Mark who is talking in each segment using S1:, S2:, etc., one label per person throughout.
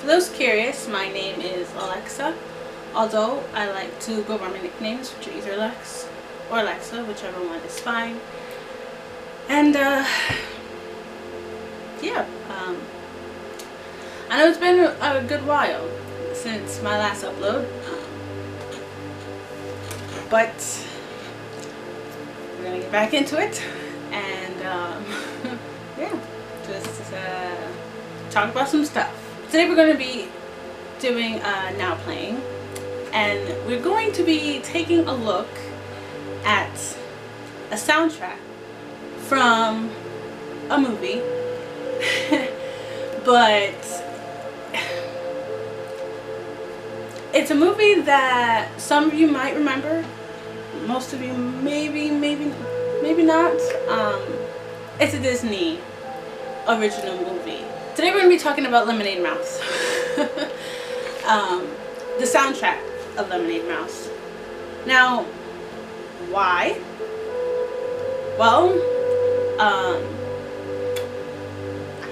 S1: For those curious, my name is Alexa, although I like to go by my nicknames, which are either Lex or Alexa, whichever one is fine. And yeah, I know it's been a good while since my last upload, but we're gonna get back into it and yeah, just talk about some stuff. Today we're going to be doing Now Playing, and we're going to be taking a look at a soundtrack from a movie, but it's a movie that some of you might remember, most of you maybe not. It's a Disney original movie. Today we're going to be talking about Lemonade Mouth. The soundtrack of Lemonade Mouth. Now, why? Well,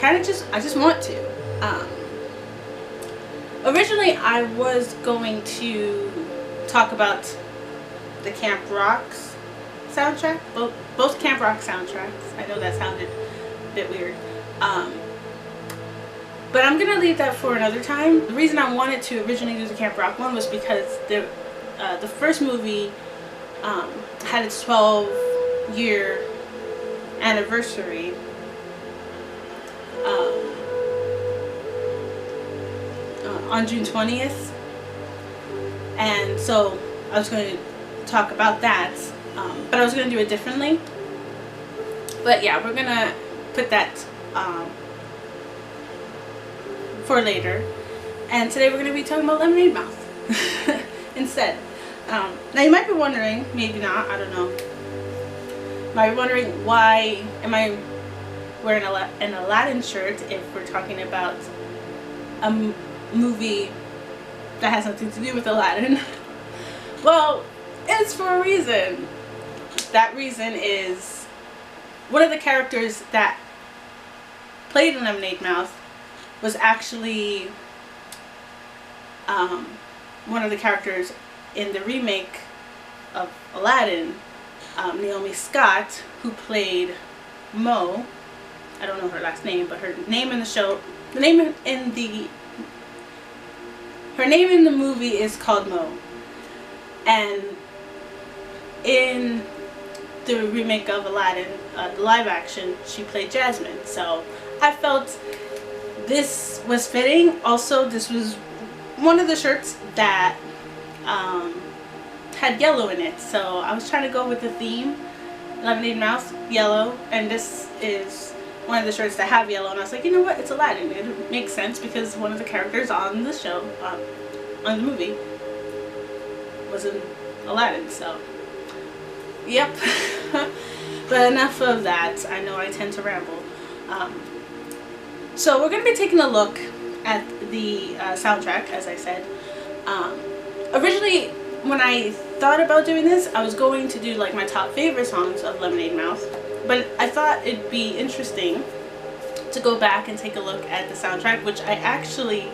S1: I just want to. Originally I was going to talk about the Camp Rock's soundtrack, both Camp Rock soundtracks. I know that sounded a bit weird. But I'm gonna leave that for another time. The reason I wanted to originally do the Camp Rock one was because the first movie had its 12-year anniversary on June 20th, and so I was going to talk about that, but I was going to do it differently. But yeah, we're gonna put that for later, and today we're going to be talking about Lemonade Mouth instead. Now you might be wondering, maybe not, I don't know, might be wondering, why am I wearing an Aladdin shirt if we're talking about a movie that has nothing to do with Aladdin? Well, it's for a reason. That reason is one of the characters that played in Lemonade Mouth was actually one of the characters in the remake of Aladdin, Naomi Scott, who played Mo. I don't know her last name, but her name in the show, her name in the movie is called Mo, and in the remake of Aladdin, the live action, she played Jasmine. So I felt this was fitting. Also, this was one of the shirts that had yellow in it, so I was trying to go with the theme, Lemonade Mouth, yellow, and this is one of the shirts that have yellow, and I was like, you know what, it's Aladdin. It makes sense because one of the characters on the show, on the movie, was in Aladdin, so yep. But enough of that. I know I tend to ramble. So we're going to be taking a look at the soundtrack, as I said. Originally, when I thought about doing this, I was going to do like my top favorite songs of Lemonade Mouth, but I thought it'd be interesting to go back and take a look at the soundtrack, which I actually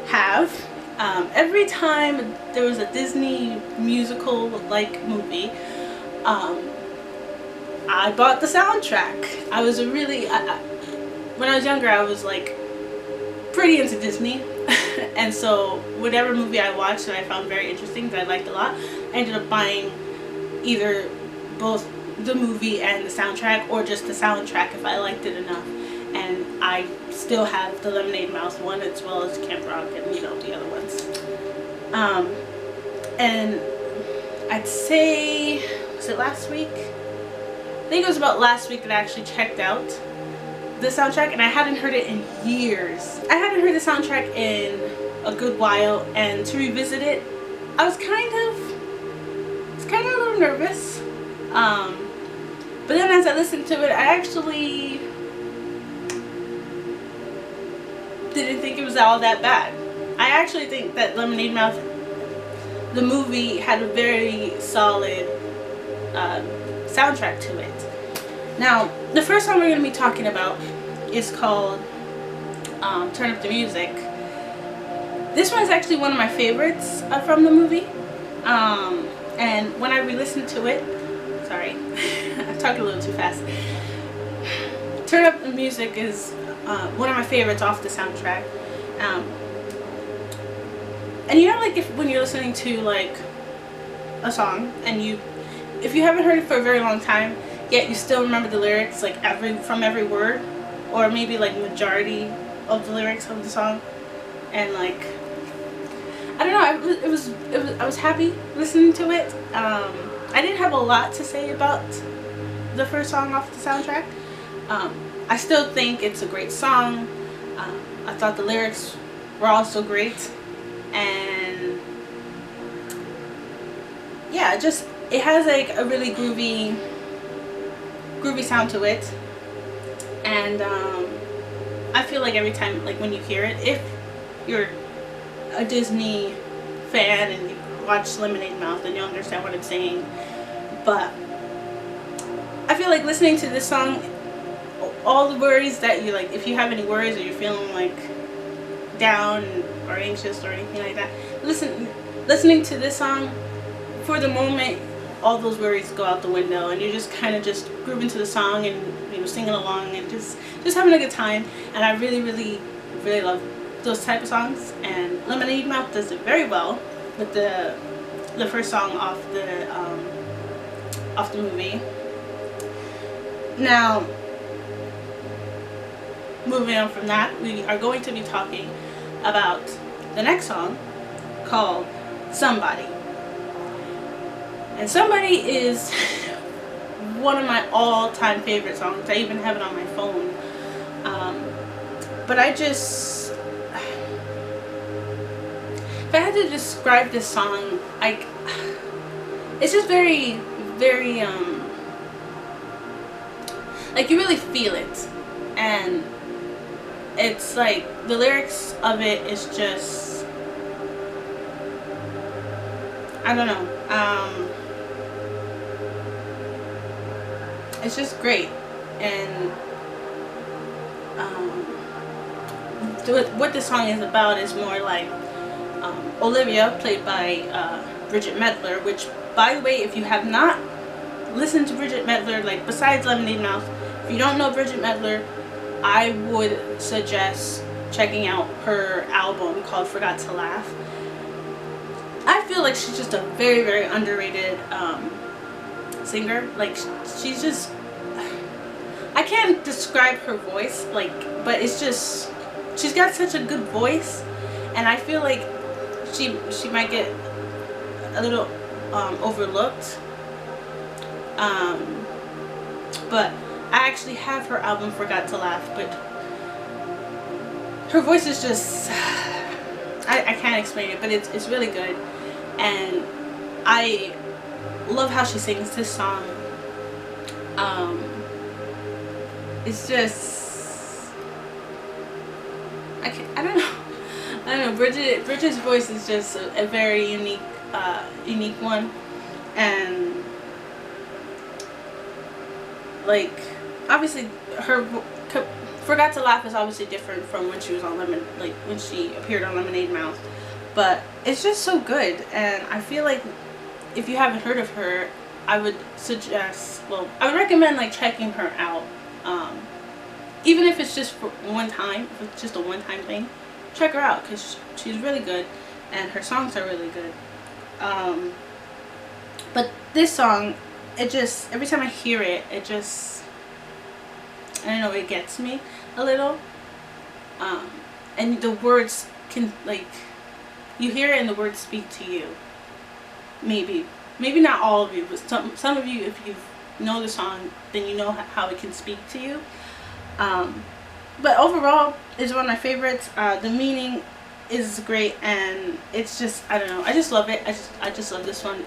S1: have. Every time there was a Disney musical like movie, I bought the soundtrack. I was when I was younger, I was like pretty into Disney, and so whatever movie I watched and I found very interesting, that I liked a lot, I ended up buying either both the movie and the soundtrack, or just the soundtrack if I liked it enough. And I still have the Lemonade Mouth one, as well as Camp Rock and, you know, the other ones. And I'd say, was it last week? I think it was about last week that I actually checked out the soundtrack, and I hadn't heard it in years. I hadn't heard the soundtrack in a good while, and to revisit it, I was kind of a little nervous. But then as I listened to it, I actually didn't think it was all that bad. I actually think that Lemonade Mouth, the movie, had a very solid soundtrack to it. Now, the first song we're going to be talking about is called Turn Up the Music. This one's actually one of my favorites from the movie. And when I re-listened to it, sorry, I talked a little too fast. Turn Up the Music is one of my favorites off the soundtrack. And you know, like when you're listening to like a song and if you haven't heard it for a very long time, yet you still remember the lyrics, like from every word, or maybe like majority of the lyrics of the song, and like I don't know, I was happy listening to it. I didn't have a lot to say about the first song off the soundtrack. I still think it's a great song. I thought the lyrics were also great, and yeah, it has like a really groovy sound to it, and I feel like every time, like when you hear it, if you're a Disney fan and you watch Lemonade Mouth, then you'll understand what I'm saying. But I feel like listening to this song, all the worries that you like, if you have any worries or you're feeling like down or anxious or anything like that, listening to this song, for the moment all those worries go out the window, and you're just kind of just grooving to the song and, you know, singing along and just having a good time. And I really love those type of songs, and Lemonade Mouth does it very well with the first song off the movie. Now, moving on from that, we are going to be talking about the next song called Somebody. And Somebody is one of my all-time favorite songs. I even have it on my phone. But if I had to describe this song, it's just very, like you really feel it. And it's like, the lyrics of it is just, I don't know, it's just great. And what this song is about is more like Olivia, played by Bridget Medler, which, by the way, if you have not listened to Bridget Medler, like besides Lemonade Mouth, if you don't know Bridget Medler, I would suggest checking out her album called Forgot to Laugh. I feel like she's just a very underrated singer. Like, she's just, I can't describe her voice, like, but it's just, she's got such a good voice, and I feel like she might get a little overlooked, but I actually have her album Forgot to Laugh, but her voice is just, I can't explain it, but it's really good. And I love how she sings this song. It's just, I don't know, Bridget's voice is just a very unique one. And like, obviously her Forgot to Laugh is obviously different from when she was on when she appeared on Lemonade Mouth, but it's just so good. And I feel like if you haven't heard of her, I would recommend like checking her out, even if it's just for one time, if it's just a one-time thing. Check her out, because she's really good and her songs are really good. But this song, it just, every time I hear it, it just, I don't know, it gets me a little. And the words can, like, you hear it and the words speak to you. Maybe not all of you, but some of you, if you know the song, then you know how it can speak to you. But overall, it's one of my favorites. The meaning is great, and it's just, I don't know, I just love it. I just love this one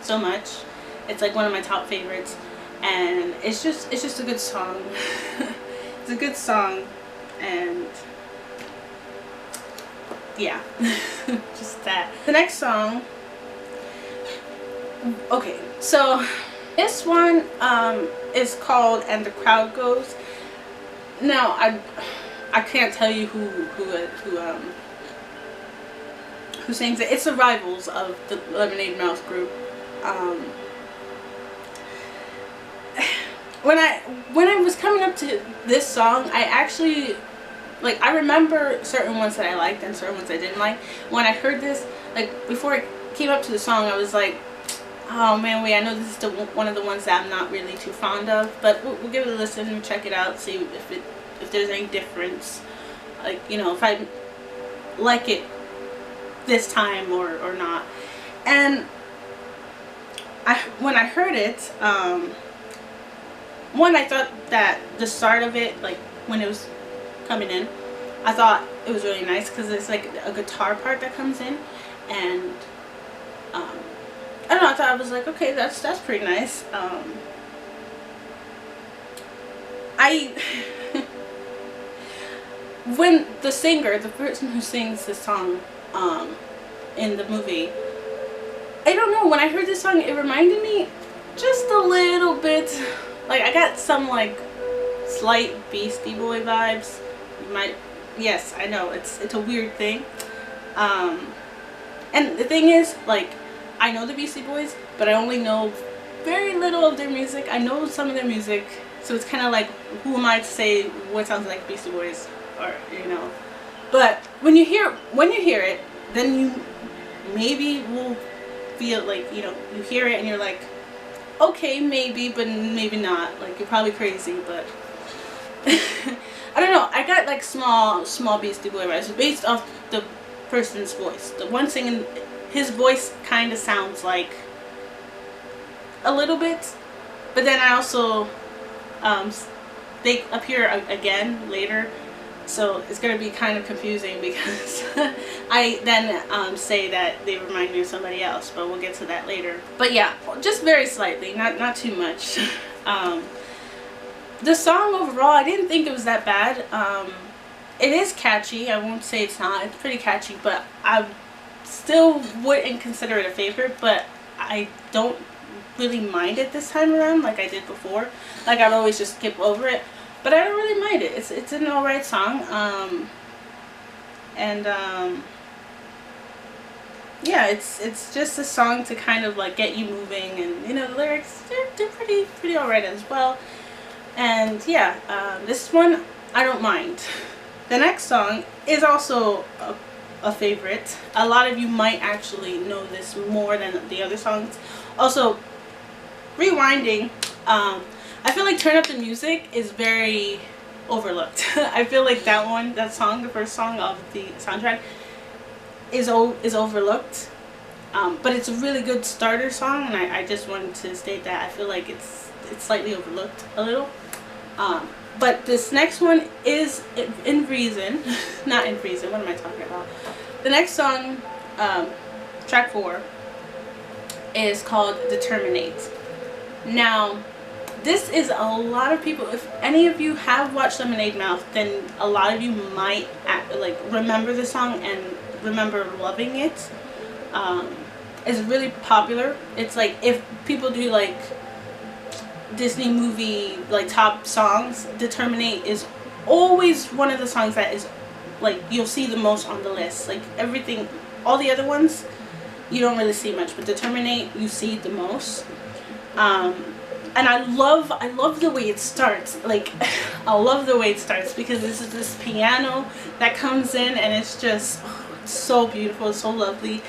S1: so much. It's like one of my top favorites, and it's just a good song. It's a good song, and yeah, just that. The next song, okay, so this one is called And the Crowd Goes. Now, I can't tell you who sings it. It's the Rivals of the Lemonade Mouth group. When I was coming up to this song, I actually, like, I remember certain ones that I liked and certain ones I didn't like. When I heard this, like, before I came up to the song, I was like, oh man, wait, I know this is one of the ones that I'm not really too fond of, but we'll give it a listen and check it out, see if there's any difference, like, you know, if I like it this time or not. And when I heard it, one, I thought that the start of it, like when it was coming in, I thought it was really nice because it's like a guitar part that comes in, and I don't know, I thought, I was like, okay, that's pretty nice. When the singer, the person who sings the song in the movie, I don't know, when I heard this song, it reminded me just a little bit, like, I got some like slight Beastie Boy vibes. You might, yes, I know, it's a weird thing. And the thing is, like, I know the Beastie Boys, but I only know very little of their music. I know some of their music, so it's kind of like, who am I to say what sounds like Beastie Boys, or, you know. But when you hear it, then you maybe will feel like, you know, you hear it and you're like, okay, maybe, but maybe not. Like, you're probably crazy, but I don't know. I got like small Beastie Boy vibes based off the person's voice. The one singing, his voice kind of sounds like a little bit, but then I also they appear again later, so it's gonna be kind of confusing because I then say that they remind me of somebody else, but we'll get to that later. But yeah, just very slightly, not too much. The song overall, I didn't think it was that bad. It is catchy, I won't say it's not, it's pretty catchy, but I still wouldn't consider it a favorite, but I don't really mind it this time around like I did before. Like, I'd always just skip over it, but I don't really mind it. It's an alright song. Yeah, it's just a song to kind of like get you moving, and you know, the lyrics, they're pretty alright as well. And yeah, this one I don't mind. The next song is also a favorite. A lot of you might actually know this more than the other songs. Also, rewinding, I feel like Turn Up the Music is very overlooked. I feel like that song, the first song of the soundtrack, is overlooked. But it's a really good starter song, and I just wanted to state that I feel like it's slightly overlooked a little. But this next one is in Reason, not in Reason, what am I talking about? The next song, track 4, is called Determinate. Now, this is a lot of people, if any of you have watched Lemonade Mouth, then a lot of you might like remember the song and remember loving it. It's really popular. It's like, if people do like Disney movie like top songs, Determinate is always one of the songs that is like you'll see the most on the list. Like everything, all the other ones you don't really see much, but Determinate you see the most. And I love the way it starts. Like, I love the way it starts because this is this piano that comes in, and it's just, oh, it's so beautiful, it's so lovely,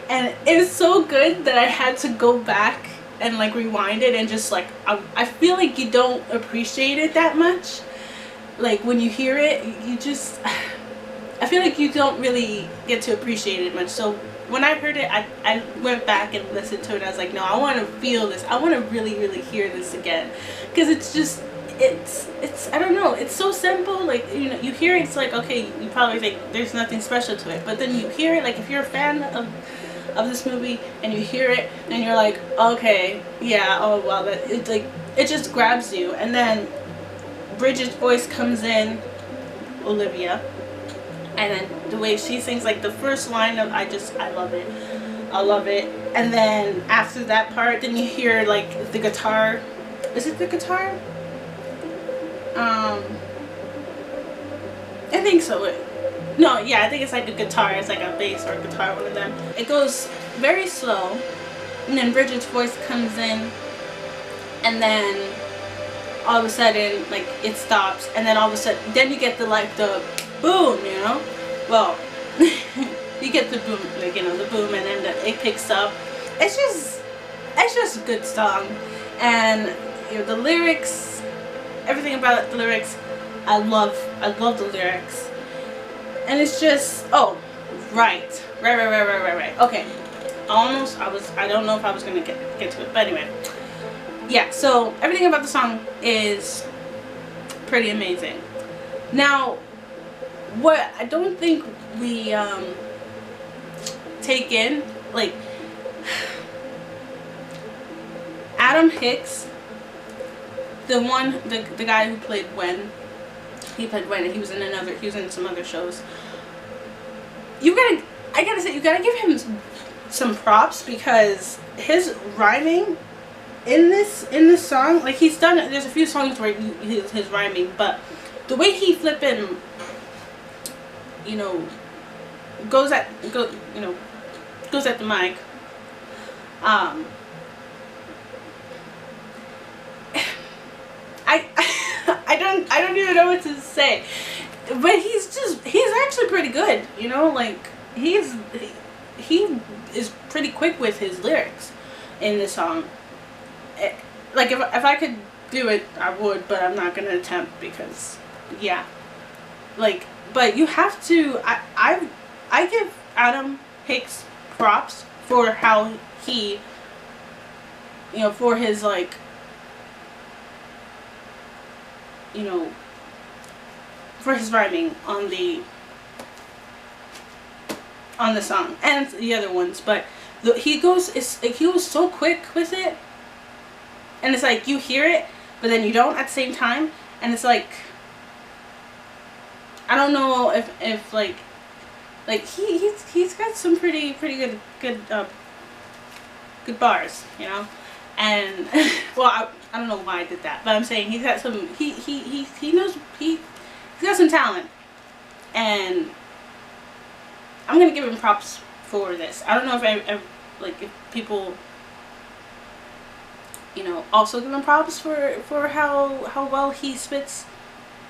S1: and it was so good that I had to go back and like rewind it, and just like I feel like you don't appreciate it that much. Like when you hear it, you just, I feel like you don't really get to appreciate it much. So when I heard it, I went back and listened to it. I was like, no, I want to feel this. I want to really hear this again, because it's just, it's I don't know, it's so simple. Like, you know, you hear it, it's like, okay, you probably think there's nothing special to it, but then you hear it, like if you're a fan of this movie and you hear it and you're like, okay, yeah, oh wow, that it's like, it just grabs you. And then Bridget's voice comes in, Olivia, and then the way she sings, like the first line of, I love it, I love it. And then after that part, then you hear like the guitar. Is it the guitar? I think so. No, yeah, I think it's like a guitar. It's like a bass or a guitar, one of them. It goes very slow, and then Bridget's voice comes in, and then all of a sudden, like, it stops, and then all of a sudden, then you get the, like, the boom, you know? Well, you get the boom, like, you know, the boom, and then it picks up. It's just a good song, and, you know, the lyrics, everything about the lyrics, I love the lyrics. And it's just, oh, right. Okay, I don't know if I was gonna get to it, but anyway, yeah. So everything about the song is pretty amazing. Now, what I don't think we take in, like, Adam Hicks, the guy who played Gwen. He played Gwen, and he was in some other shows. I gotta say, you gotta give him some props, because his rhyming in this song, like, he's done it. There's a few songs where his rhyming, but the way he flipping, you know, goes at the mic. I don't even know what to say, but he's actually pretty good, you know, like, he is pretty quick with his lyrics in the song. Like, if I could do it, I would, but I'm not gonna attempt, because, yeah, like, but you have to. I give Adam Hicks props for how he, you know, for his, like, you know, for his rhyming on the song and the other ones, but he goes so quick with it, and it's like you hear it, but then you don't at the same time, and it's like, I don't know if like he's got some pretty good good bars, you know, and well, I don't know why I did that, but I'm saying he's got some, he knows, he's got some talent, and I'm gonna give him props for this. I don't know if people, you know, also give him props for how well he spits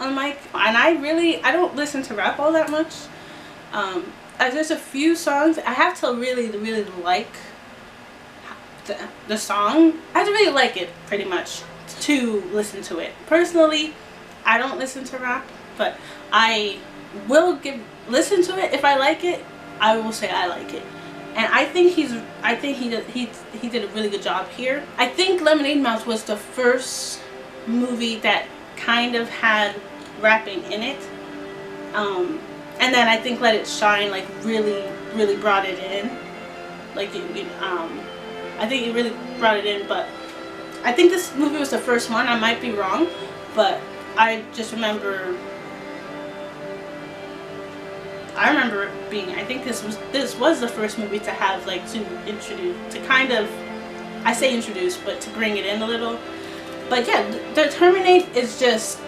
S1: on the mic. And I don't listen to rap all that much. There's a few songs I have to really like the song. I have to really like it, pretty much, to listen to it. Personally, I don't listen to rap, but I will listen to it. If I like it, I will say I like it. And I think he did a really good job here. I think Lemonade Mouth was the first movie that kind of had rapping in it. And then I think Let It Shine, like, really brought it in. Like, I think it really brought it in, but I think this movie was the first one. I might be wrong, but I just remember, it being, I think this was the first movie to have, like, to introduce, to kind of, I say introduce, but to bring it in a little. But yeah, the Terminate is just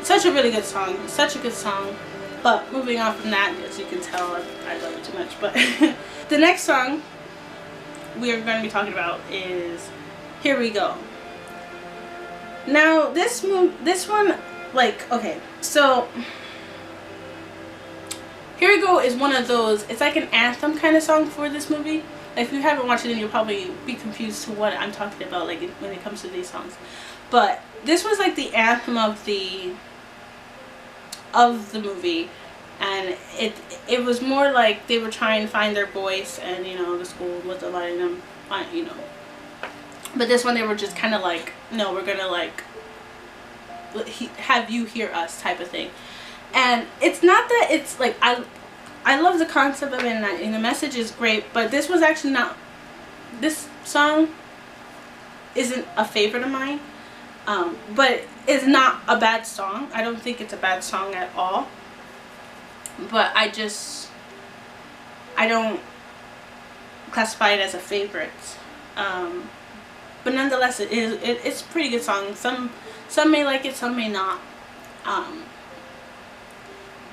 S1: such a really good song, such a good song. But moving on from that, as you can tell, I love it too much. But the next song we are going to be talking about is Here We Go. Now this one, like, okay, so Here We Go is one of those, it's like an anthem kind of song for this movie. If you haven't watched it, then you'll probably be confused to what I'm talking about, like, when it comes to these songs. But this was like the anthem of the movie, and it was more like they were trying to find their voice, and, you know, the school wasn't letting them find, you know. But this one, they were just kind of like, no, we're gonna, like, have you hear us type of thing. And it's not that it's like, I love the concept of it, and the message is great, but this was actually not, this song isn't a favorite of mine, but it's not a bad song. I don't think it's a bad song at all, but I don't classify it as a favorite. But nonetheless, it's a pretty good song. Some may like it, some may not.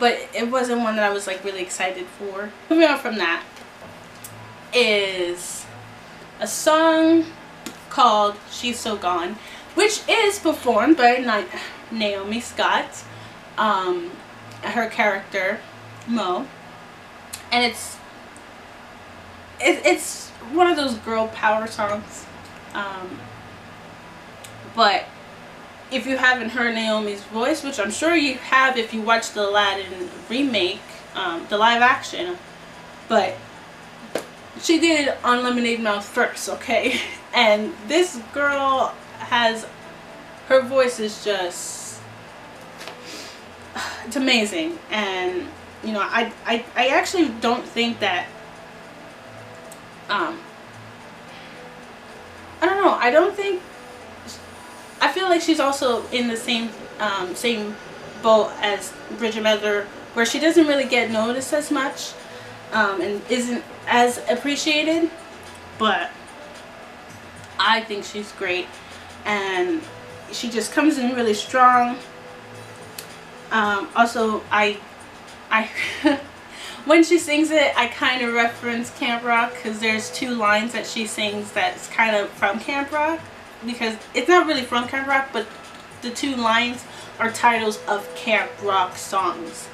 S1: but it wasn't one that I was like really excited for. Moving on from that is a song called She's So Gone, which is performed by Naomi Scott, her character Mo, and it's one of those girl power songs, but if you haven't heard Naomi's voice, which I'm sure you have if you watched the Aladdin remake, the live action, but she did it on Lemonade Mouth first, okay? And this girl her voice is just, it's amazing. And you know, I actually don't think that, I don't know, I feel like she's also in the same boat as Bridget Mendler, where she doesn't really get noticed as much, and isn't as appreciated, but I think she's great, and she just comes in really strong. Also, I when she sings it, I kind of reference Camp Rock, because there's 2 lines that she sings that's kind of from Camp Rock, because it's not really from Camp Rock, but the 2 lines are titles of Camp Rock songs.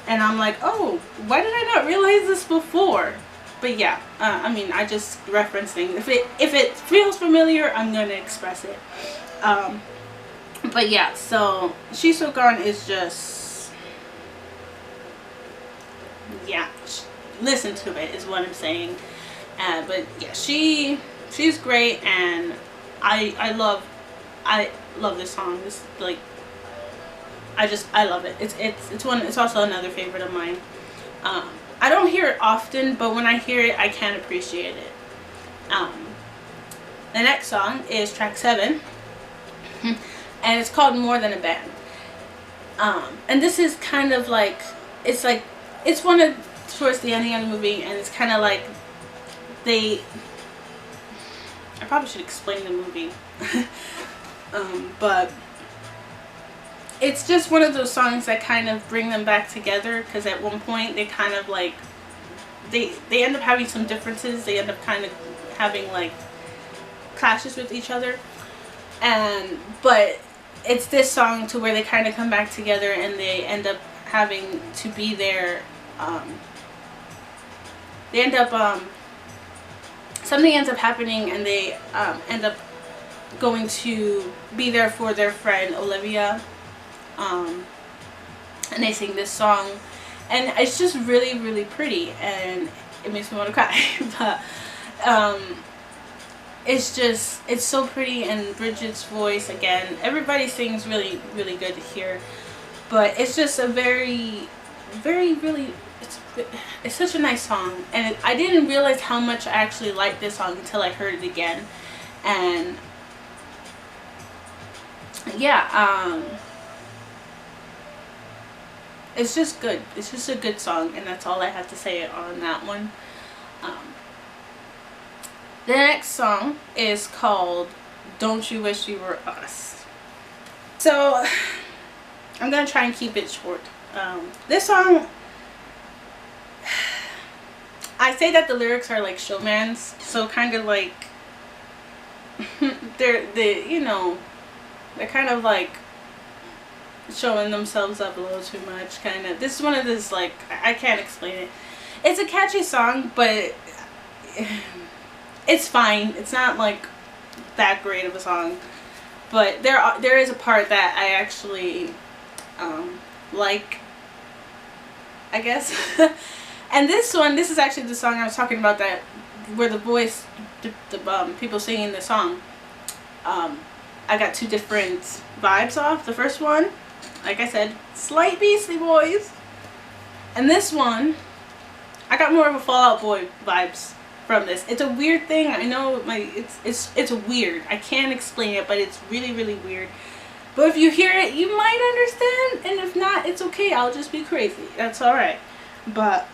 S1: And I'm like, oh, why did I not realize this before? But yeah, I mean, I just reference things. If it feels familiar, I'm going to express it. But yeah, so She's So Gone is just, yeah, listen to it is what I'm saying. But yeah, she's great, and I love this song. This, like, I love it. It's also another favorite of mine. I don't hear it often, but when I hear it, I can appreciate it. The next song is track 7, and it's called More Than a Band. And this is kind of like, it's one of towards the ending of the movie, and it's kind of like I probably should explain the movie, but it's just one of those songs that kind of bring them back together, because at one point they kind of like, they end up having some differences. They end up kind of having like clashes with each other, but it's this song to where they kind of come back together, and they end up having to be there. Something ends up happening, and they end up going to be there for their friend Olivia. And they sing this song, and it's just really, really pretty, and it makes me want to cry. But it's so pretty, and Bridget's voice, again, everybody sings really, really good here, but it's just a very, very, really, it's such a nice song. And I didn't realize how much I actually liked this song until I heard it again. And yeah, it's just good. It's just a good song, and that's all I have to say on that one. The next song is called Don't You Wish You Were Us. So I'm gonna try and keep it short. This song, I say that the lyrics are like showman's, so kind of like they're kind of like showing themselves up a little too much, kind of. This is one of those, like, I can't explain it. It's a catchy song, but it's fine. It's not like that great of a song, but there is a part that I actually like, I guess. And this is actually the song I was talking about, that where the voice, the people singing the song, I got 2 different vibes off. The first one, like I said, slight Beastie Boys, and this one, I got more of a Fall Out Boy vibes from this. It's a weird thing. I know it's weird. I can't explain it, but it's really, really weird. But if you hear it, you might understand, and if not, it's okay. I'll just be crazy. That's all right. But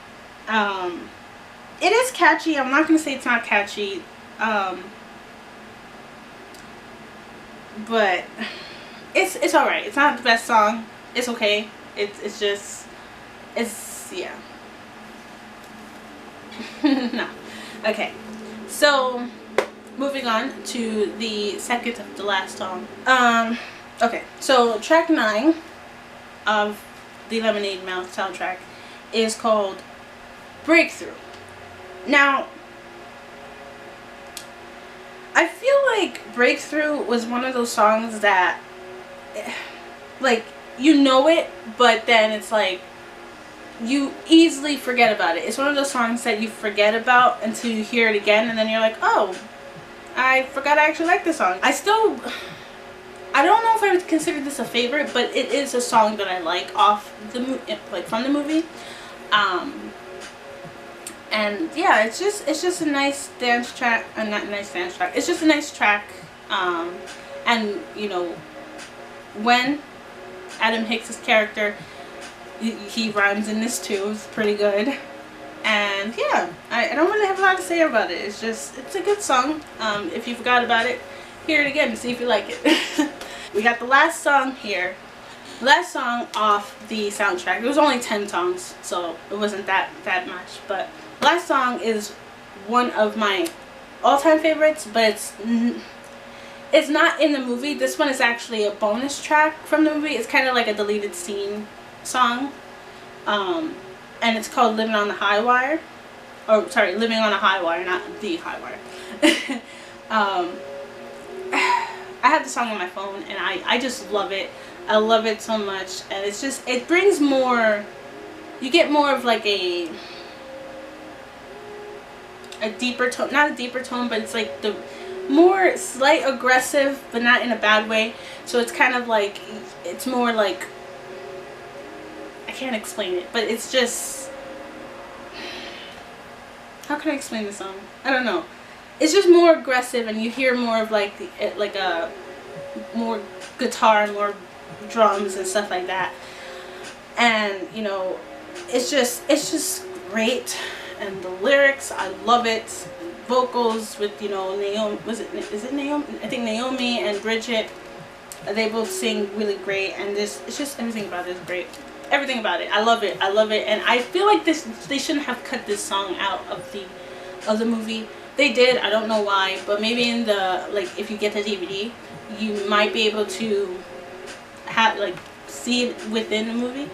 S1: it is catchy. I'm not gonna say it's not catchy. But it's all right. It's not the best song. It's okay. It's just, It's, yeah. No. Okay. So, moving on to the second of the last song. Okay. So, track 9 of the Lemonade Mouth soundtrack is called Breakthrough. Now, I feel like Breakthrough was one of those songs that, like, you know it, but then it's like, you easily forget about it. It's one of those songs that you forget about until you hear it again, and then you're like, oh, I forgot I actually like this song. I don't know if I would consider this a favorite, but it is a song that I like off the from the movie. And yeah, it's just a nice dance track. Not a nice dance track. It's just a nice track. And you know, when Adam Hicks' character, he rhymes in this too. It's pretty good. And yeah, I don't really have a lot to say about it. It's a good song. If you forgot about it, hear it again and see if you like it. We got the last song here. Last song off the soundtrack. There was only 10 songs, so it wasn't that much. But last song is one of my all-time favorites, but it's not in the movie. This one is actually a bonus track from the movie. It's kind of like a deleted scene song. And it's called Living on the High Wire. Or, sorry, Living on a High Wire, not the High Wire. I have the song on my phone, and I just love it. I love it so much. And it's just, it brings more, you get more of like a deeper tone. Not a deeper tone, but it's like the more slight aggressive, but not in a bad way. So it's kind of like, it's more like, I can't explain it, but it's just, how can I explain the song? I don't know. It's just more aggressive, and you hear more of like a more guitar and more drums and stuff like that. And you know, it's just great. And the lyrics, I love it. Vocals with, you know, Naomi, is it Naomi? I think Naomi and Bridget, they both sing really great, and it's just everything about it is great. Everything about it, I love it. I love it, and I feel like they shouldn't have cut this song out of the movie. They did. I don't know why, but maybe in the, like, if you get the DVD, you might be able to have, like, see it within the movie.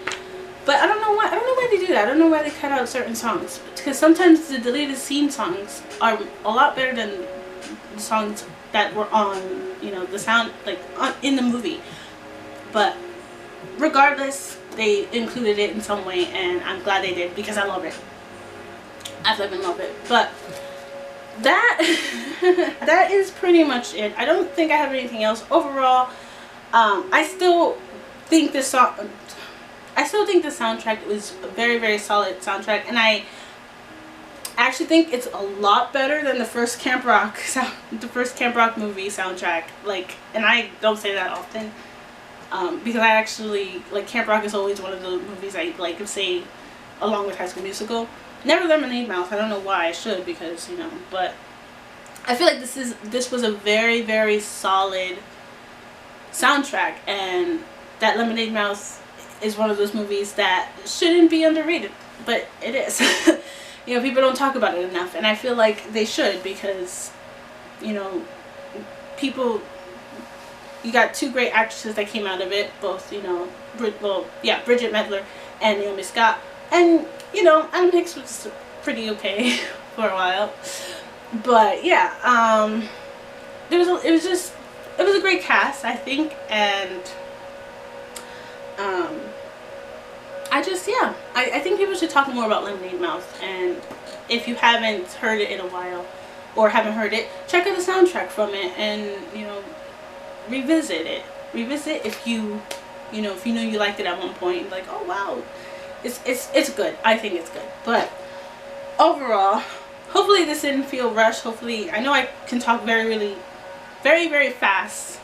S1: But I don't know why. I don't know why they do that. I don't know why they cut out certain songs, because sometimes the deleted scene songs are a lot better than the songs that were on, you know, the sound, like, in the movie. But regardless, they included it in some way, and I'm glad they did, because I love it. I fucking love it. But that is pretty much it. I don't think I have anything else. Overall, I still think the soundtrack was a very, very solid soundtrack, and I actually think it's a lot better than the first Camp Rock movie soundtrack. Like, and I don't say that often, because I actually, like, Camp Rock is always one of the movies I like to say along with High School Musical. Never Lemonade Mouth. I don't know why. I should, because, you know, but I feel like this was a very, very solid soundtrack, and that Lemonade Mouth is one of those movies that shouldn't be underrated, but it is. You know, people don't talk about it enough, and I feel like they should, because, you know, people, you got two great actresses that came out of it, both, you know, Bridget Medler and Naomi Scott, and, you know, Adam Hicks was pretty okay for a while, but yeah, it was a great cast, I think, and I think people should talk more about Lemonade Mouth, and if you haven't heard it in a while, or haven't heard it, check out the soundtrack from it, and, you know, revisit it. Revisit if you know you liked it at one point, like, oh wow, it's good. I think it's good. But overall, hopefully this didn't feel rushed. Hopefully, I know I can talk very, very fast,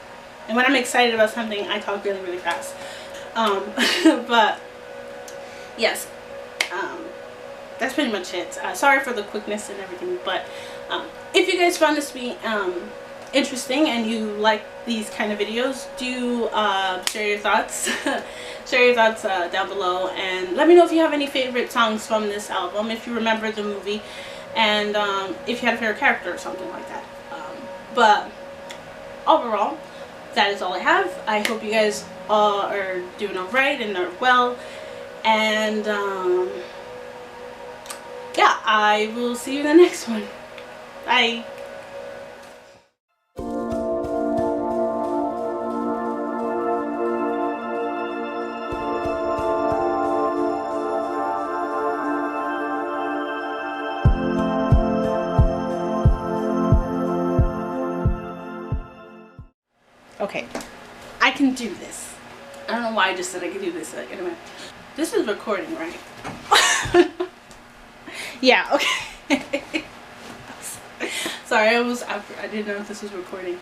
S1: and when I'm excited about something, I talk really, really fast. But yes, that's pretty much it. Sorry for the quickness and everything, but if you guys found this to be interesting and you like these kind of videos, do share your thoughts. Share your thoughts down below, and let me know if you have any favorite songs from this album, if you remember the movie, and if you had a favorite character or something like that. But overall, that is all I have. I hope you guys are doing alright and are well, and yeah, I will see you in the next one. Bye. Okay, I can do this. I don't know why I just said I could do this. In a minute. This is recording, right? Yeah, okay. Sorry, I didn't know if this was recording.